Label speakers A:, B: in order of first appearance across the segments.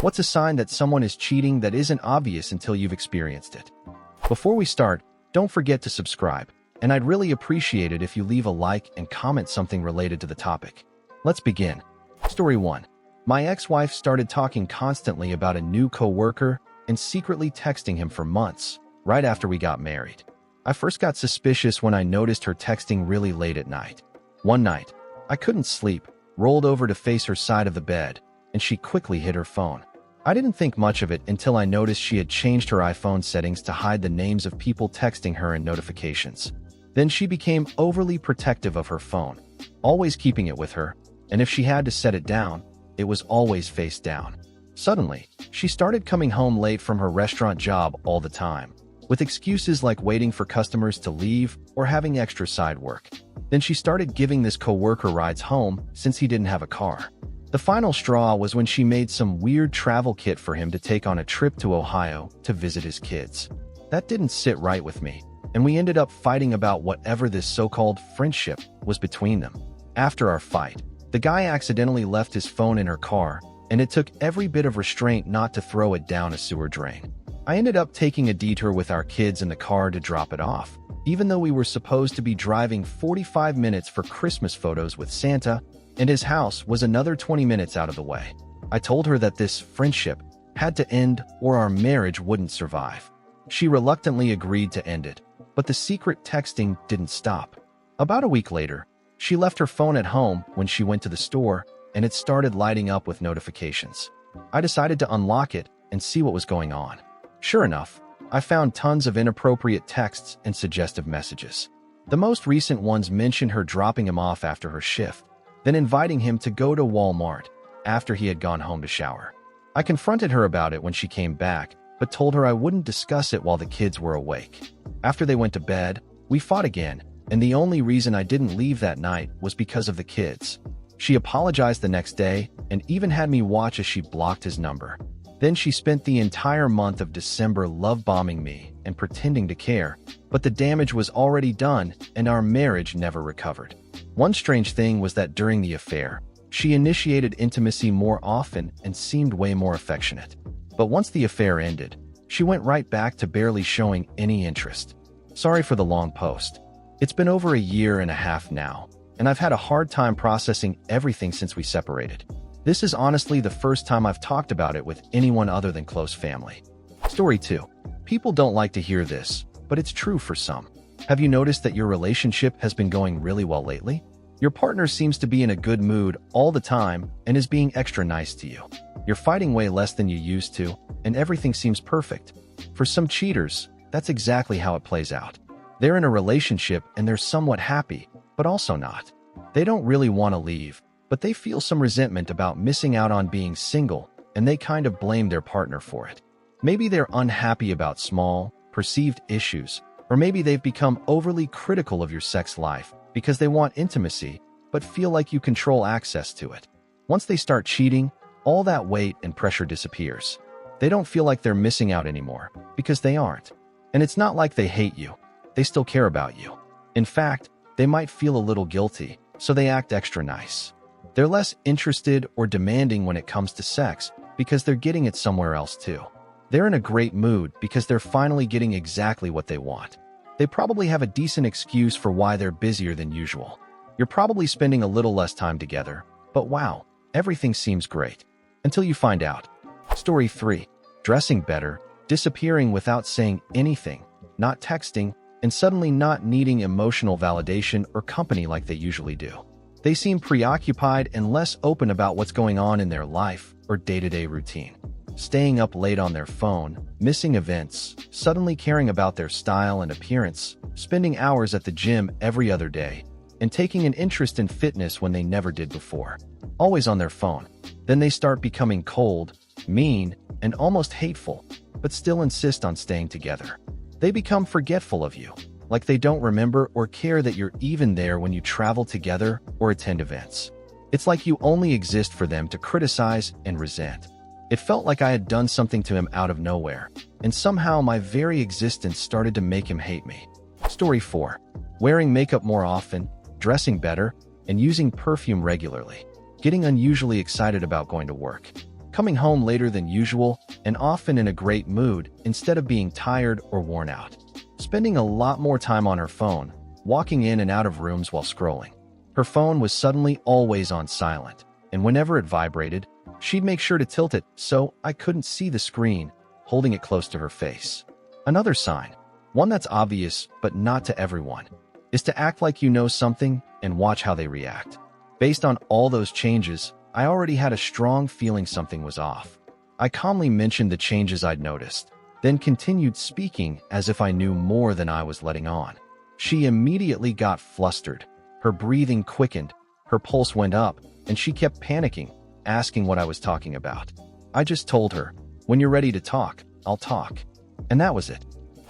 A: What's a sign that someone is cheating that isn't obvious until you've experienced it? Before we start, don't forget to subscribe, and I'd really appreciate it if you leave a like and comment something related to the topic. Let's begin. Story 1. My ex-wife started talking constantly about a new coworker and secretly texting him for months, right after we got married. I first got suspicious when I noticed her texting really late at night. One night, I couldn't sleep, rolled over to face her side of the bed, and she quickly hid her phone. I didn't think much of it until I noticed she had changed her iPhone settings to hide the names of people texting her and notifications. Then she became overly protective of her phone, always keeping it with her, and if she had to set it down, it was always face down. Suddenly, she started coming home late from her restaurant job all the time, with excuses like waiting for customers to leave or having extra side work. Then she started giving this coworker rides home since he didn't have a car. The final straw was when she made some weird travel kit for him to take on a trip to Ohio to visit his kids. That didn't sit right with me, and we ended up fighting about whatever this so-called friendship was between them. After our fight, the guy accidentally left his phone in her car, and it took every bit of restraint not to throw it down a sewer drain. I ended up taking a detour with our kids in the car to drop it off, even though we were supposed to be driving 45 minutes for Christmas photos with Santa, and his house was another 20 minutes out of the way. I told her that this friendship had to end or our marriage wouldn't survive. She reluctantly agreed to end it, but the secret texting didn't stop. About a week later, she left her phone at home when she went to the store, and it started lighting up with notifications. I decided to unlock it and see what was going on. Sure enough, I found tons of inappropriate texts and suggestive messages. The most recent ones mentioned her dropping him off after her shift, then inviting him to go to Walmart after he had gone home to shower. I confronted her about it when she came back, but told her I wouldn't discuss it while the kids were awake. After they went to bed, we fought again, and the only reason I didn't leave that night was because of the kids. She apologized the next day and even had me watch as she blocked his number. Then she spent the entire month of December love-bombing me and pretending to care, but the damage was already done and our marriage never recovered. One strange thing was that during the affair, she initiated intimacy more often and seemed way more affectionate. But once the affair ended, she went right back to barely showing any interest. Sorry for the long post. It's been over a year and a half now, and I've had a hard time processing everything since we separated. This is honestly the first time I've talked about it with anyone other than close family. Story 2. People don't like to hear this, but it's true for some. Have you noticed that your relationship has been going really well lately? Your partner seems to be in a good mood all the time and is being extra nice to you. You're fighting way less than you used to, and everything seems perfect. For some cheaters, that's exactly how it plays out. They're in a relationship and they're somewhat happy, but also not. They don't really want to leave, but they feel some resentment about missing out on being single, and they kind of blame their partner for it. Maybe they're unhappy about small, perceived issues, or maybe they've become overly critical of your sex life because they want intimacy, but feel like you control access to it. Once they start cheating, all that weight and pressure disappears. They don't feel like they're missing out anymore, because they aren't. And it's not like they hate you. They still care about you. In fact, they might feel a little guilty, so they act extra nice. They're less interested or demanding when it comes to sex because they're getting it somewhere else too. They're in a great mood because they're finally getting exactly what they want. They probably have a decent excuse for why they're busier than usual. You're probably spending a little less time together, but wow, everything seems great. Until you find out. Story 3. Dressing better, disappearing without saying anything, not texting, and suddenly not needing emotional validation or company like they usually do. They seem preoccupied and less open about what's going on in their life or day-to-day routine. Staying up late on their phone, missing events, suddenly caring about their style and appearance, spending hours at the gym every other day, and taking an interest in fitness when they never did before. Always on their phone. Then they start becoming cold, mean, and almost hateful, but still insist on staying together. They become forgetful of you, like they don't remember or care that you're even there when you travel together or attend events. It's like you only exist for them to criticize and resent. It felt like I had done something to him out of nowhere, and somehow my very existence started to make him hate me. Story 4. Wearing makeup more often, dressing better, and using perfume regularly. Getting unusually excited about going to work. coming home later than usual and often in a great mood instead of being tired or worn out. Spending a lot more time on her phone, walking in and out of rooms while scrolling. Her phone was suddenly always on silent, and whenever it vibrated, she'd make sure to tilt it so I couldn't see the screen, holding it close to her face. Another sign, one that's obvious but not to everyone, is to act like you know something and watch how they react. Based on all those changes, I already had a strong feeling something was off. I calmly mentioned the changes I'd noticed, then continued speaking as if I knew more than I was letting on. She immediately got flustered. Her breathing quickened, her pulse went up, and she kept panicking, asking what I was talking about. I just told her, "When you're ready to talk, I'll talk." And that was it.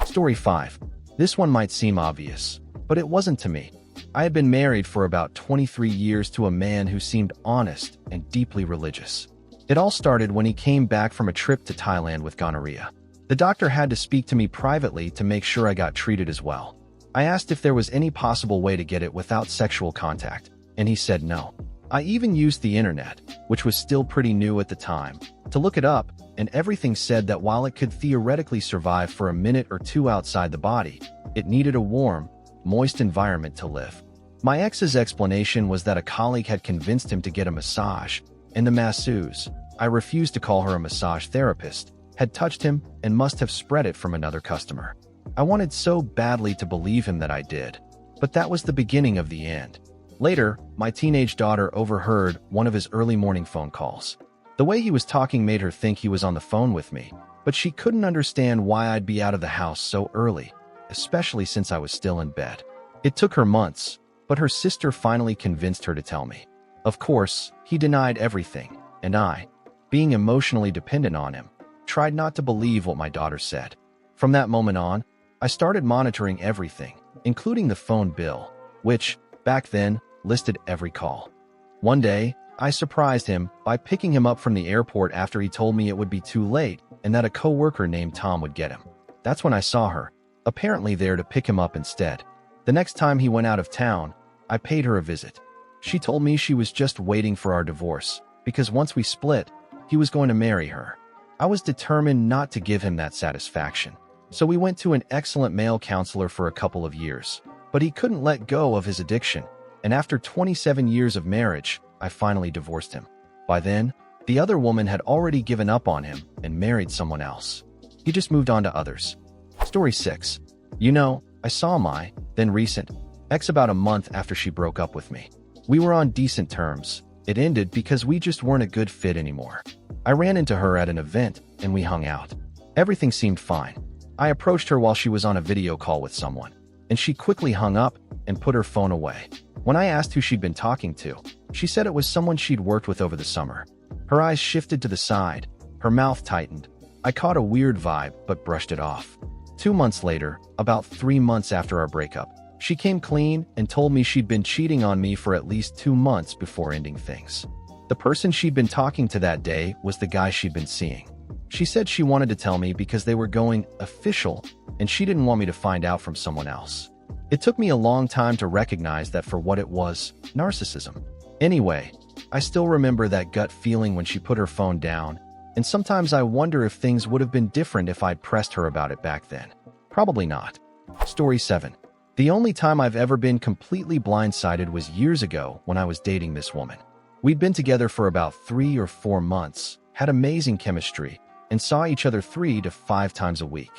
A: Story 5. This one might seem obvious, but it wasn't to me. I had been married for about 23 years to a man who seemed honest and deeply religious. It all started when he came back from a trip to Thailand with gonorrhea. The doctor had to speak to me privately to make sure I got treated as well. I asked if there was any possible way to get it without sexual contact, and he said no. I even used the internet, which was still pretty new at the time, to look it up, and everything said that while it could theoretically survive for a minute or two outside the body, it needed a warm, moist environment to live. My ex's explanation was that a colleague had convinced him to get a massage, and the masseuse, I refused to call her a massage therapist, had touched him and must have spread it from another customer. I wanted so badly to believe him that I did, but that was the beginning of the end. Later, my teenage daughter overheard one of his early morning phone calls. The way he was talking made her think he was on the phone with me, but she couldn't understand why I'd be out of the house so early, especially since I was still in bed. It took her months, but her sister finally convinced her to tell me. Of course, he denied everything, and I, being emotionally dependent on him, tried not to believe what my daughter said. From that moment on, I started monitoring everything, including the phone bill, which, back then, listed every call. One day, I surprised him by picking him up from the airport after he told me it would be too late and that a coworker named Tom would get him. That's when I saw her, apparently there to pick him up instead. The next time he went out of town, I paid her a visit. She told me she was just waiting for our divorce, because once we split, he was going to marry her. I was determined not to give him that satisfaction. So we went to an excellent male counselor for a couple of years, but he couldn't let go of his addiction, and after 27 years of marriage, I finally divorced him. By then, the other woman had already given up on him and married someone else. He just moved on to others. Story 6. I saw my, then recent, ex about a month after she broke up with me. We were on decent terms. It ended because we just weren't a good fit anymore. I ran into her at an event, and we hung out. Everything seemed fine. I approached her while she was on a video call with someone, and she quickly hung up and put her phone away. When I asked who she'd been talking to, she said it was someone she'd worked with over the summer. Her eyes shifted to the side, her mouth tightened. I caught a weird vibe, but brushed it off. 2 months later, about 3 months after our breakup, she came clean and told me she'd been cheating on me for at least 2 months before ending things. The person she'd been talking to that day was the guy she'd been seeing. She said she wanted to tell me because they were going official, and she didn't want me to find out from someone else. It took me a long time to recognize that for what it was, narcissism. Anyway, I still remember that gut feeling when she put her phone down, and sometimes I wonder if things would have been different if I'd pressed her about it back then. Probably not. Story 7. The only time I've ever been completely blindsided was years ago when I was dating this woman. We'd been together for about 3 or 4 months, had amazing chemistry, and saw each other 3 to 5 times a week.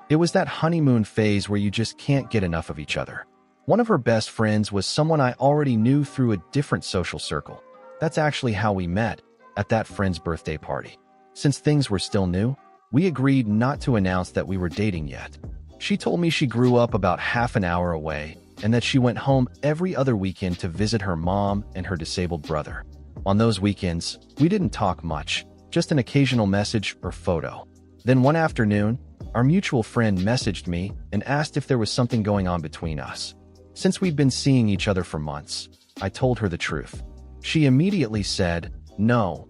A: It was that honeymoon phase where you just can't get enough of each other. One of her best friends was someone I already knew through a different social circle. That's actually how we met, at that friend's birthday party. Since things were still new, we agreed not to announce that we were dating yet. She told me she grew up about half an hour away and that she went home every other weekend to visit her mom and her disabled brother. On those weekends, we didn't talk much, just an occasional message or photo. Then one afternoon, our mutual friend messaged me and asked if there was something going on between us. Since we'd been seeing each other for months, I told her the truth. She immediately said, no,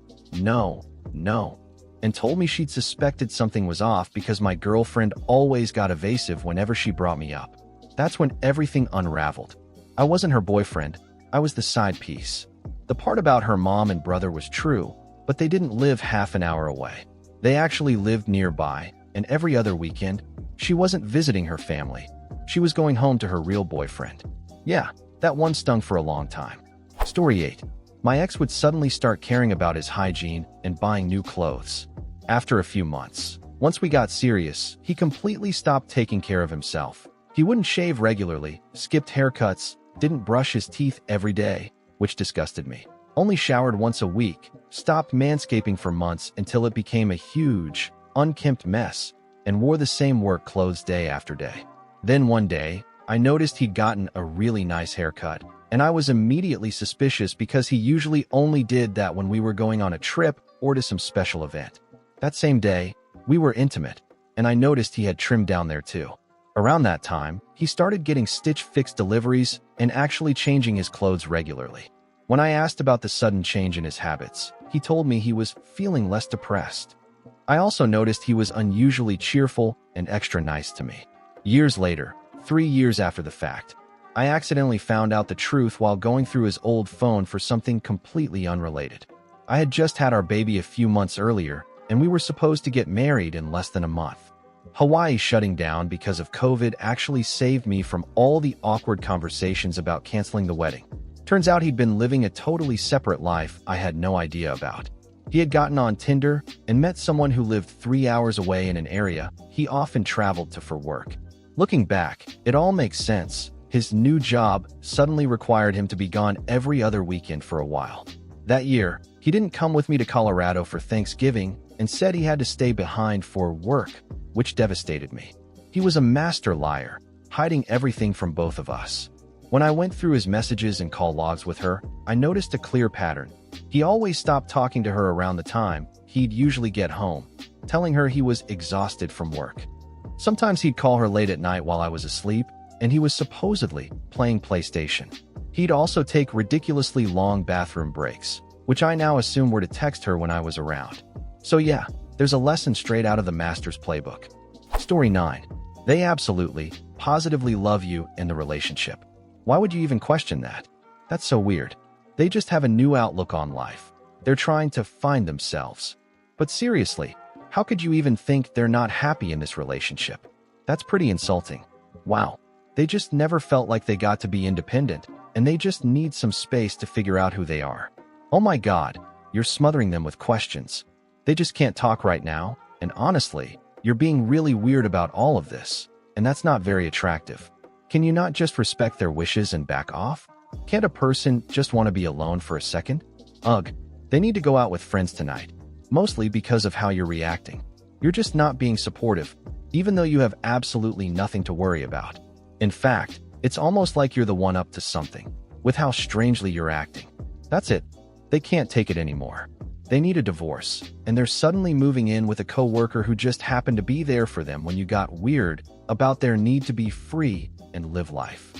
A: and told me she'd suspected something was off because my girlfriend always got evasive whenever she brought me up. That's when everything unraveled. I wasn't her boyfriend, I was the side piece. The part about her mom and brother was true, but But they didn't live half an hour away. They actually lived nearby, and every other weekend, she wasn't visiting her family. She was going home to her real boyfriend. Yeah, that one stung for a long time. Story 8. My ex would suddenly start caring about his hygiene and buying new clothes. After a few months, once we got serious, he completely stopped taking care of himself. He wouldn't shave regularly, skipped haircuts, didn't brush his teeth every day, which disgusted me. Only showered once a week, stopped manscaping for months until it became a huge, unkempt mess, and wore the same work clothes day after day. Then one day, I noticed he'd gotten a really nice haircut, and I was immediately suspicious because he usually only did that when we were going on a trip or to some special event. That same day, we were intimate, and I noticed he had trimmed down there too. Around that time, he started getting Stitch Fix deliveries and actually changing his clothes regularly. When I asked about the sudden change in his habits, he told me he was feeling less depressed. I also noticed he was unusually cheerful and extra nice to me. Years later, 3 years after the fact, I accidentally found out the truth while going through his old phone for something completely unrelated. I had just had our baby a few months earlier, and we were supposed to get married in less than a month. Hawaii shutting down because of COVID actually saved me from all the awkward conversations about canceling the wedding. Turns out he'd been living a totally separate life I had no idea about. He had gotten on Tinder and met someone who lived 3 hours away in an area he often traveled to for work. Looking back, it all makes sense. His new job suddenly required him to be gone every other weekend for a while. That year, he didn't come with me to Colorado for Thanksgiving and said he had to stay behind for work, which devastated me. He was a master liar, hiding everything from both of us. When I went through his messages and call logs with her, I noticed a clear pattern. He always stopped talking to her around the time he'd usually get home, telling her he was exhausted from work. Sometimes he'd call her late at night while I was asleep, and he was supposedly playing PlayStation. He'd also take ridiculously long bathroom breaks, which I now assume were to text her when I was around. So yeah, there's a lesson straight out of the master's playbook. Story 9. They absolutely, positively love you in the relationship. Why would you even question that? That's so weird. They just have a new outlook on life. They're trying to find themselves. But seriously, how could you even think they're not happy in this relationship? That's pretty insulting. Wow. They just never felt like they got to be independent, and they just need some space to figure out who they are. Oh my God, you're smothering them with questions. They just can't talk right now, and honestly, you're being really weird about all of this, and that's not very attractive. Can you not just respect their wishes and back off? Can't a person just want to be alone for a second? Ugh, they need to go out with friends tonight, mostly because of how you're reacting. You're just not being supportive, even though you have absolutely nothing to worry about. In fact, it's almost like you're the one up to something, with how strangely you're acting. That's it. They can't take it anymore. They need a divorce, and they're suddenly moving in with a coworker who just happened to be there for them when you got weird about their need to be free and live life.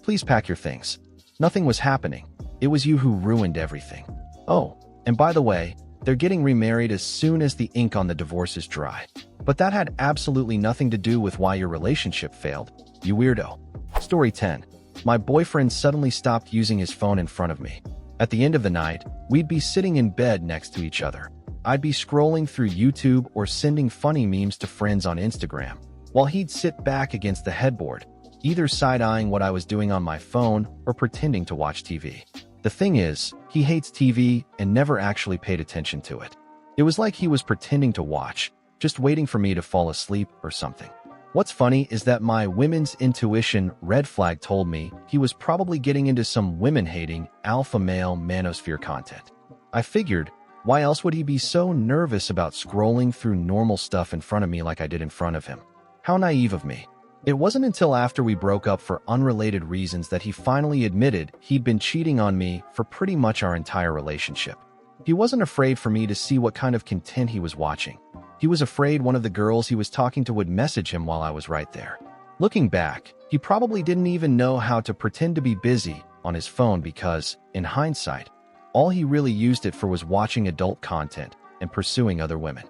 A: Please pack your things. Nothing was happening. It was you who ruined everything. Oh, and by the way, they're getting remarried as soon as the ink on the divorce is dry. But that had absolutely nothing to do with why your relationship failed, you weirdo. Story 10. My boyfriend suddenly stopped using his phone in front of me. At the end of the night, we'd be sitting in bed next to each other. I'd be scrolling through YouTube or sending funny memes to friends on Instagram, while he'd sit back against the headboard, either side-eyeing what I was doing on my phone or pretending to watch TV. The thing is, he hates TV and never actually paid attention to it. It was like he was pretending to watch, just waiting for me to fall asleep or something. What's funny is that my women's intuition red flag told me he was probably getting into some women-hating, alpha male manosphere content. I figured, why else would he be so nervous about scrolling through normal stuff in front of me like I did in front of him? How naive of me. It wasn't until after we broke up for unrelated reasons that he finally admitted he'd been cheating on me for pretty much our entire relationship. He wasn't afraid for me to see what kind of content he was watching. He was afraid one of the girls he was talking to would message him while I was right there. Looking back, he probably didn't even know how to pretend to be busy on his phone because, in hindsight, all he really used it for was watching adult content and pursuing other women.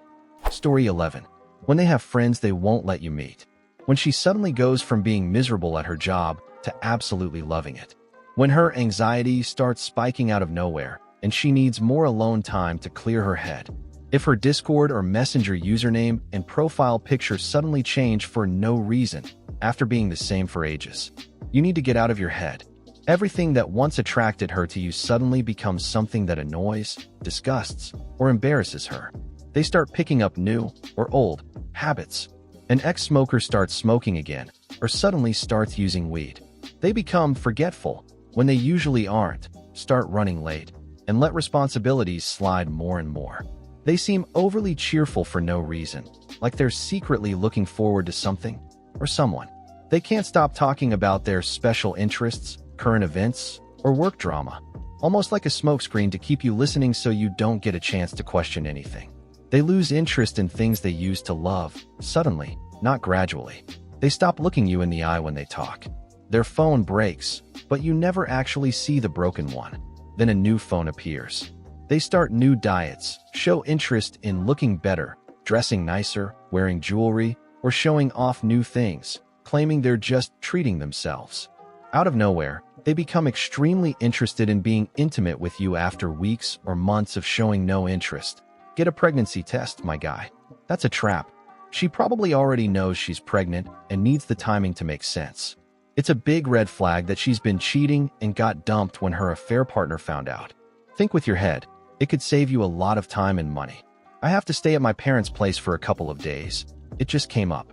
A: Story 11. When they have friends they won't let you meet. When she suddenly goes from being miserable at her job to absolutely loving it. When her anxiety starts spiking out of nowhere and she needs more alone time to clear her head. If her Discord or Messenger username and profile picture suddenly change for no reason after being the same for ages, you need to get out of your head. Everything that once attracted her to you suddenly becomes something that annoys, disgusts, or embarrasses her. They start picking up new or old habits. An ex-smoker starts smoking again, or suddenly starts using weed. They become forgetful when they usually aren't, start running late, and let responsibilities slide more and more. They seem overly cheerful for no reason, like they're secretly looking forward to something or someone. They can't stop talking about their special interests, current events, or work drama, almost like a smokescreen to keep you listening so you don't get a chance to question anything. They lose interest in things they used to love, suddenly, not gradually. They stop looking you in the eye when they talk. Their phone breaks, but you never actually see the broken one. Then a new phone appears. They start new diets, show interest in looking better, dressing nicer, wearing jewelry, or showing off new things, claiming they're just treating themselves. Out of nowhere, they become extremely interested in being intimate with you after weeks or months of showing no interest. Get a pregnancy test, my guy. That's a trap. She probably already knows she's pregnant and needs the timing to make sense. It's a big red flag that she's been cheating and got dumped when her affair partner found out. Think with your head. It could save you a lot of time and money. I have to stay at my parents' place for a couple of days. It just came up.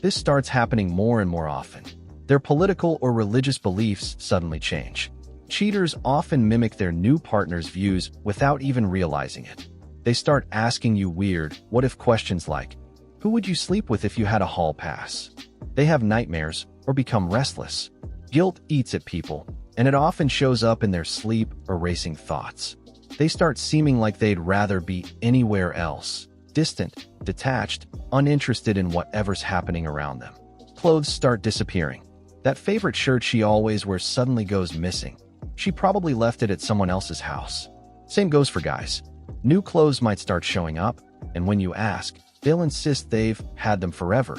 A: This starts happening more and more often. Their political or religious beliefs suddenly change. Cheaters often mimic their new partner's views without even realizing it. They start asking you weird, what-if questions like, who would you sleep with if you had a hall pass? They have nightmares or become restless. Guilt eats at people, and it often shows up in their sleep or racing thoughts. They start seeming like they'd rather be anywhere else, distant, detached, uninterested in whatever's happening around them. Clothes start disappearing. That favorite shirt she always wears suddenly goes missing. She probably left it at someone else's house. Same goes for guys. New clothes might start showing up, and when you ask, they'll insist they've had them forever.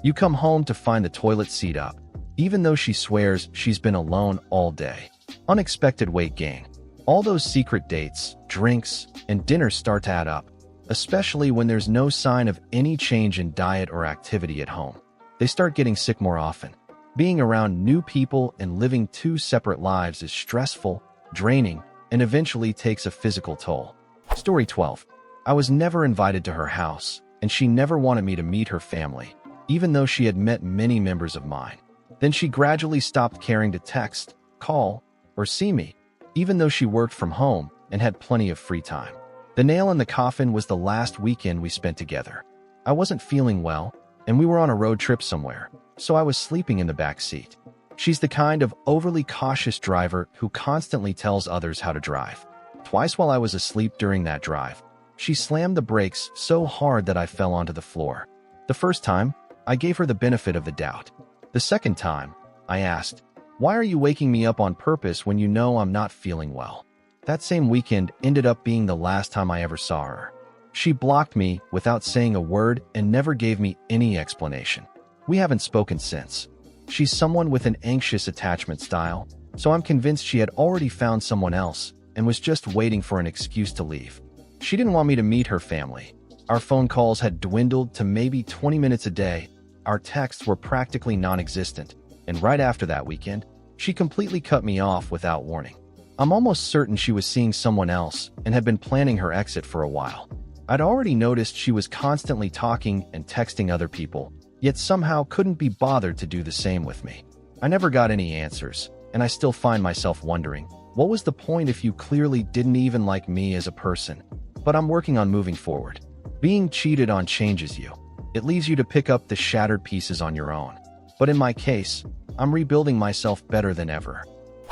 A: You come home to find the toilet seat up, even though she swears she's been alone all day. Unexpected weight gain. All those secret dates, drinks, and dinners start to add up, especially when there's no sign of any change in diet or activity at home. They start getting sick more often. Being around new people and living two separate lives is stressful, draining, and eventually takes a physical toll. Story 12. I was never invited to her house, and she never wanted me to meet her family, even though she had met many members of mine. Then she gradually stopped caring to text, call, or see me, even though she worked from home and had plenty of free time. The nail in the coffin was the last weekend we spent together. I wasn't feeling well, and we were on a road trip somewhere, so I was sleeping in the back seat. She's the kind of overly cautious driver who constantly tells others how to drive. Twice while I was asleep during that drive, she slammed the brakes so hard that I fell onto the floor. The first time, I gave her the benefit of the doubt. The second time, I asked, "Why are you waking me up on purpose when you know I'm not feeling well?" That same weekend ended up being the last time I ever saw her. She blocked me without saying a word and never gave me any explanation. We haven't spoken since. She's someone with an anxious attachment style, so I'm convinced she had already found someone else and was just waiting for an excuse to leave. She didn't want me to meet her family. Our phone calls had dwindled to maybe 20 minutes a day. Our texts were practically non-existent, and right after that weekend, she completely cut me off without warning. I'm almost certain she was seeing someone else and had been planning her exit for a while. I'd already noticed she was constantly talking and texting other people, yet somehow couldn't be bothered to do the same with me. I never got any answers, and I still find myself wondering, what was the point if you clearly didn't even like me as a person? But I'm working on moving forward. Being cheated on changes you. It leaves you to pick up the shattered pieces on your own. But in my case, I'm rebuilding myself better than ever.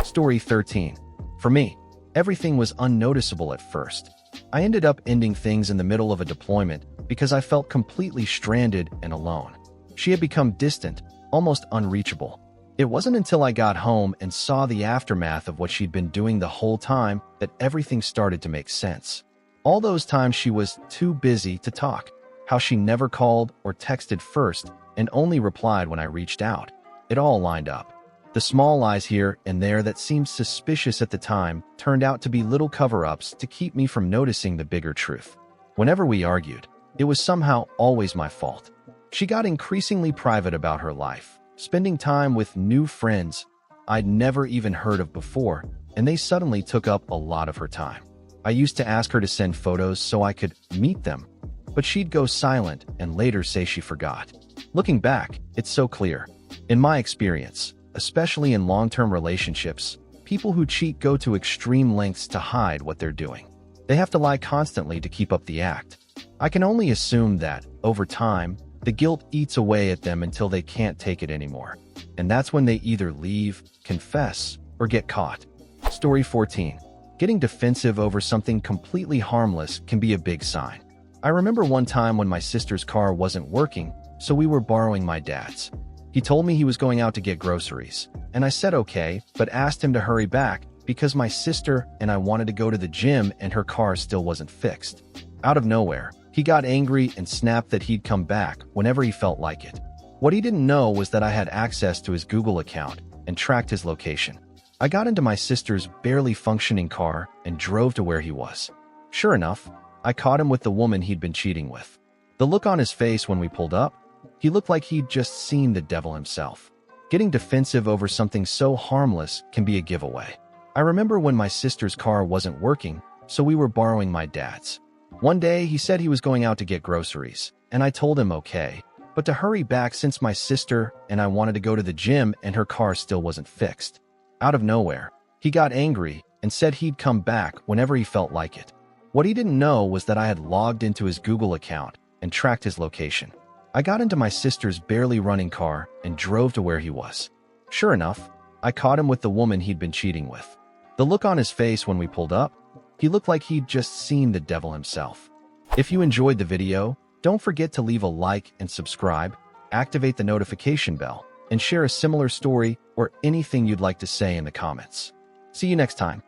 A: Story 13. For me, everything was unnoticeable at first. I ended up ending things in the middle of a deployment because I felt completely stranded and alone. She had become distant, almost unreachable. It wasn't until I got home and saw the aftermath of what she'd been doing the whole time that everything started to make sense. All those times she was too busy to talk, how she never called or texted first and only replied when I reached out. It all lined up. The small lies here and there that seemed suspicious at the time turned out to be little cover-ups to keep me from noticing the bigger truth. Whenever we argued, it was somehow always my fault. She got increasingly private about her life, spending time with new friends I'd never even heard of before, and they suddenly took up a lot of her time. I used to ask her to send photos so I could meet them, but she'd go silent and later say she forgot. Looking back, it's so clear. In my experience, especially in long-term relationships, people who cheat go to extreme lengths to hide what they're doing. They have to lie constantly to keep up the act. I can only assume that, over time, the guilt eats away at them until they can't take it anymore. And that's when they either leave, confess, or get caught. Story 14. Getting defensive over something completely harmless can be a big sign. I remember one time when my sister's car wasn't working, so we were borrowing my dad's. He told me he was going out to get groceries, and I said okay, but asked him to hurry back because my sister and I wanted to go to the gym and her car still wasn't fixed. Out of nowhere, he got angry and snapped that he'd come back whenever he felt like it. What he didn't know was that I had access to his Google account and tracked his location. I got into my sister's barely functioning car and drove to where he was. Sure enough, I caught him with the woman he'd been cheating with. The look on his face when we pulled up, he looked like he'd just seen the devil himself. Getting defensive over something so harmless can be a giveaway. I remember when my sister's car wasn't working, so we were borrowing my dad's. One day, he said he was going out to get groceries, and I told him okay, but to hurry back since my sister and I wanted to go to the gym and her car still wasn't fixed. Out of nowhere, he got angry and said he'd come back whenever he felt like it. What he didn't know was that I had logged into his Google account and tracked his location. I got into my sister's barely running car and drove to where he was. Sure enough, I caught him with the woman he'd been cheating with. The look on his face when we pulled up, he looked like he'd just seen the devil himself. If you enjoyed the video, don't forget to leave a like and subscribe, activate the notification bell, and share a similar story or anything you'd like to say in the comments. See you next time.